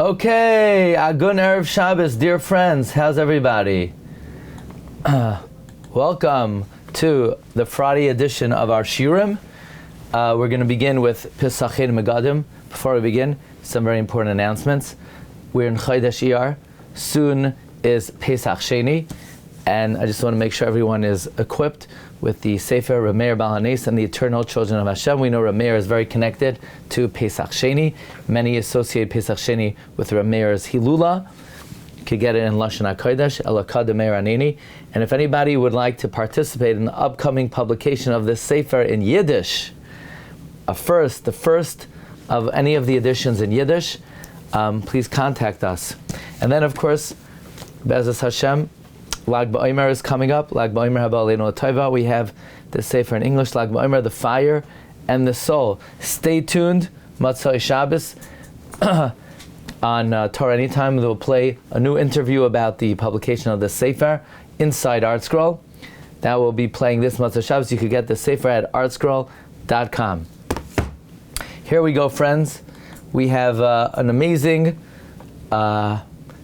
Okay, Agun Erev Shabbos, dear friends, how's everybody? Welcome to the Friday edition of our Shiurim. We're going to begin with Pesacheinu Megadim. Before we begin, some very important announcements. We're in Chodesh Iyar. Soon is Pesacheinu, and I just want to make sure everyone is equipped with the Sefer Rabbi Meir and the Eternal Children of Hashem. We know Rabbi Meir is very connected to Pesacheinu. Many associate Pesacheinu with Rabbi Meir's Hilula. You could get it in Lashon HaKodesh, Elakad Meir Anini. And if anybody would like to participate in the upcoming publication of this Sefer in Yiddish, the first of any of the editions in Yiddish, please contact us. And then, of course, Be'ezus Hashem, Lag BaOmer is coming up. Lag BaOmer Haba Aleinu Tova. We have the Sefer in English, Lag BaOmer, the fire and the soul. Stay tuned. Matzai Shabbos on Torah Anytime. They'll play a new interview about the publication of the Sefer inside ArtScroll. That will be playing this Matzai Shabbos. You could get the Sefer at artscroll.com. Here we go, friends. We have an amazing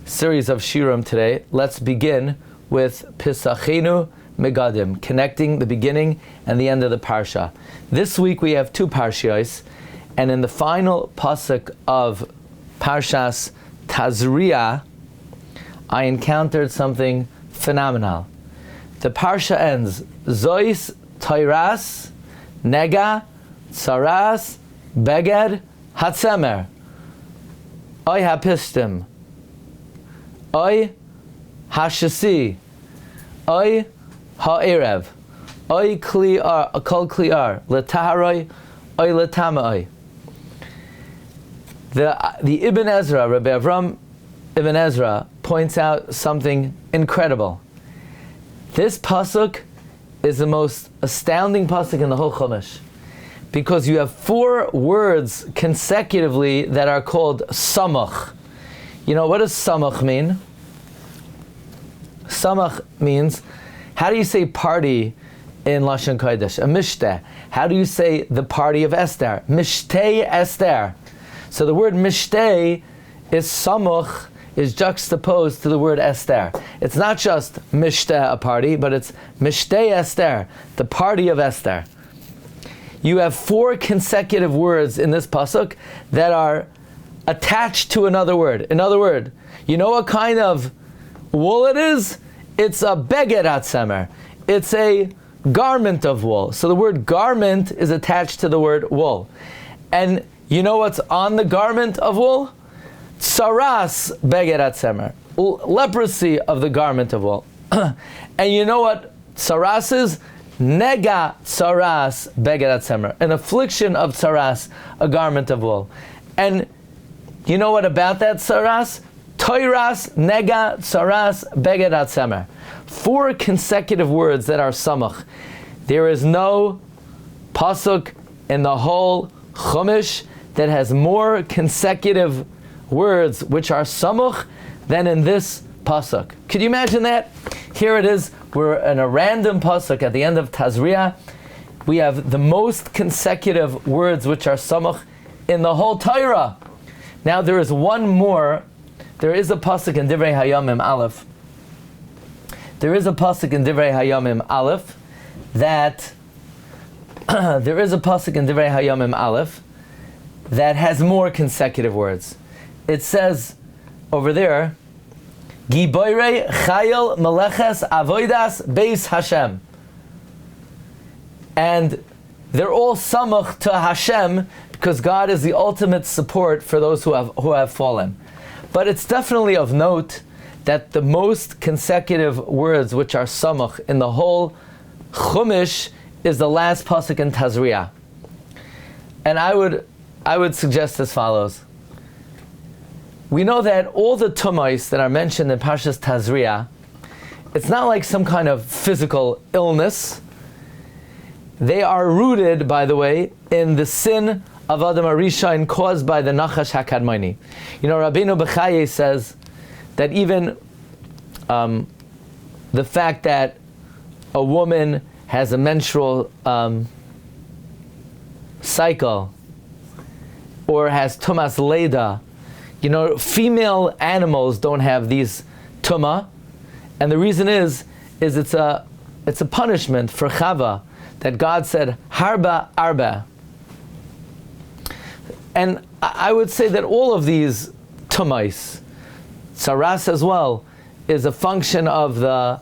series of Shiurim today. Let's begin with Pesacheinu Megadim, connecting the beginning and the end of the Parsha. This week we have two Parshas, and in the final pasuk of Parshas Tazria, I encountered something phenomenal. The Parsha ends, Zois Tairas Nega Tsaras Beged Hatzemer Oy Hapistim Oy Hashasi, Oy Ha'erev, Oy Kliar, Kol Kliar, Letaharoi, Oy Letama'oi. The Ibn Ezra, Rabbi Avram Ibn Ezra, points out something incredible. This pasuk is the most astounding pasuk in the whole Chumash, because you have 4 words consecutively that are called samach. You know, what does samach mean? Samach means, how do you say party in Lashon Kodesh? A mishteh. How do you say the party of Esther? Mishteh Esther. So the word mishteh is samach, is juxtaposed to the word Esther. It's not just mishteh, a party, but it's mishteh Esther, the party of Esther. You have 4 consecutive words in this pasuk that are attached to another word. Another word. You know what kind of wool it is? It's a beged hatzemer. It's a garment of wool. So the word garment is attached to the word wool. And you know what's on the garment of wool? Tsaras beged hatzemer. Leprosy of the garment of wool. And you know what tsaras is? Nega tsaras beged hatzemer. An affliction of tsaras, a garment of wool. And you know what about that tsaras? Toiras, nega, tsaras, beged hatzemer. 4 consecutive words that are samach. There is no pasuk in the whole Chumash that has more consecutive words which are samach than in this pasuk. Could you imagine that? Here it is. We're in a random pasuk at the end of Tazria. We have the most consecutive words which are samach in the whole Torah. Now there is one more. There is a pasuk in Divrei Hayamim Aleph. There is a pasuk in Divrei Hayamim Aleph that that has more consecutive words. It says over there, Giboirei Chayil Meleches Avoidas Beis Hashem. And they're all samach to Hashem because God is the ultimate support for those who have fallen. But it's definitely of note that the most consecutive words which are samach in the whole Chumash is the last pasuk in Tazria. And I would suggest as follows. We know that all the tumais that are mentioned in Parshas Tazria, it's not like some kind of physical illness. They are rooted, by the way, in the sin of Adam HaRishon caused by the Nachash HaKadmoni. You know, Rabbeinu Bechaye says that even the fact that a woman has a menstrual cycle or has Tumas Leda female animals don't have these tumah, and the reason is it's a punishment for Chava that God said harba arba. And I would say that all of these tumais, tsaras as well, is a function of the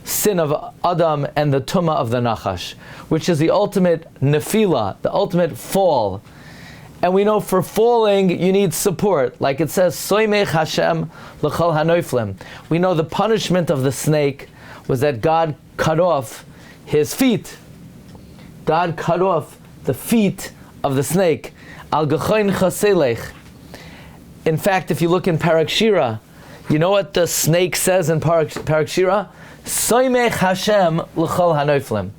sin of Adam and the tumah of the Nachash, which is the ultimate nefila, the ultimate fall. And we know for falling you need support, like it says, Soymech Hashem l'chol hanoiflim. We know the punishment of the snake was that God cut off his feet. God cut off the feet of the snake. Al gechoin chaselech. In fact, if you look in Parak Shira, you know what the snake says in Parak Shira? Soymech Hashem l'chol hanoiflim.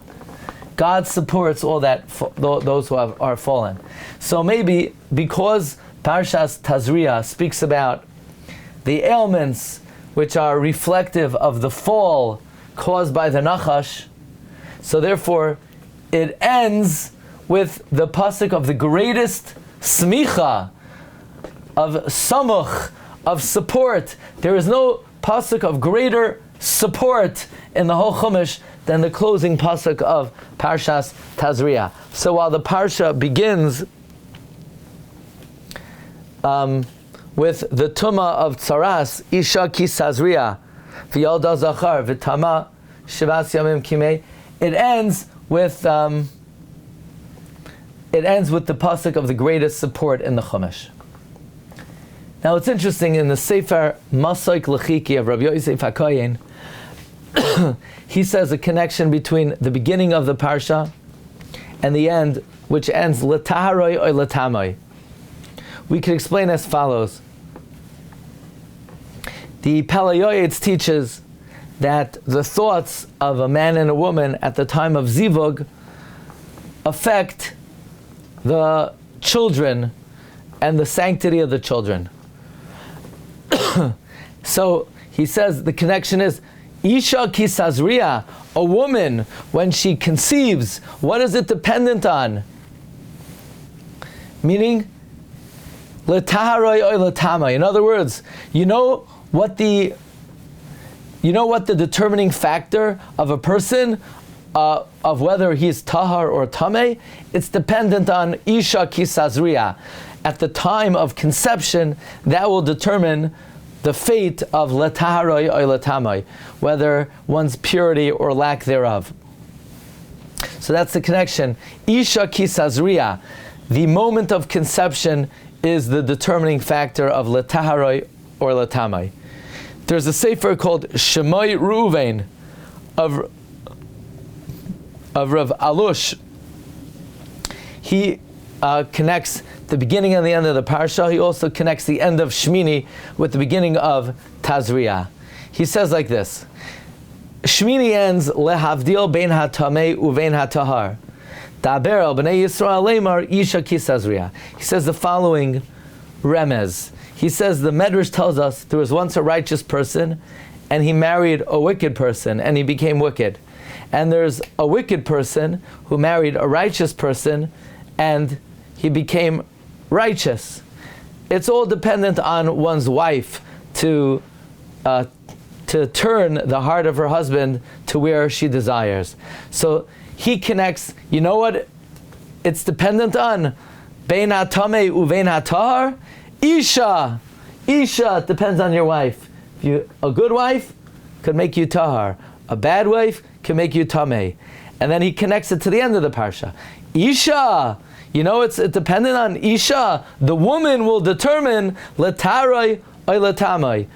God supports all that those who are fallen. So maybe because Parshas Tazria speaks about the ailments which are reflective of the fall caused by the Nachash, so therefore it ends with the pasuk of the greatest smicha, of samuch, of support. There is no pasuk of greater support in the whole Chumash than the closing pasuk of Parshas Tazria. So while the Parsha begins with the tumah of tsaras, isha ki Tazria, v'yalda zachar, v'tama shivas yamim kimei, it ends with the pasuk of the greatest support in the Chumash. Now it's interesting, in the Sefer Masoik Lechiki of Rabbi Yosef HaKohen, he says a connection between the beginning of the Parsha and the end, which ends L'taharoi or L'tamoi. We can explain as follows. The Palayoyetz teaches that the thoughts of a man and a woman at the time of Zivug affect the children and the sanctity of the children. So he says the connection is Isha ki Tazria, a woman, when she conceives, what is it dependent on? Meaning, L'taharoi or L'tama. In other words, you know what the determining factor of a person, of whether he's tahar or tameh, it's dependent on Isha ki Tazria. At the time of conception, that will determine the fate of L'taharoi or L'tamai, whether one's purity or lack thereof. So that's the connection. Isha ki Tazria, the moment of conception, is the determining factor of L'taharoi or L'tamai. There's a sefer called Shemai Eruvin of Rav Alush. He connects the beginning and the end of the Parsha. He also connects the end of Shmini with the beginning of Tazria. He says like this: Shmini ends lehavdil bein hatamei uvein hatahar. Daber al bnei Yisrael lemar isha ki Tazria. He says the following remez. He says the Medrash tells us there was once a righteous person, and he married a wicked person, and he became wicked. And there's a wicked person who married a righteous person, and he became righteous. It's all dependent on one's wife to turn the heart of her husband to where she desires. So he connects, you know what it's dependent on? Bein hatamei uvein hatahar. Isha, it depends on your wife. A good wife could make you tahar. A bad wife can make you tamei. And then he connects it to the end of the Parsha. Isha, it's dependent on Isha. The woman will determine L'taharoi or L'tamai,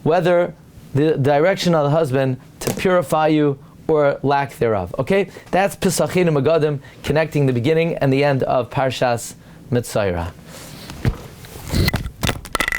whether the direction of the husband to purify you or lack thereof. Okay? That's Pesacheinu Megadim, connecting the beginning and the end of Parshas Mitzayra.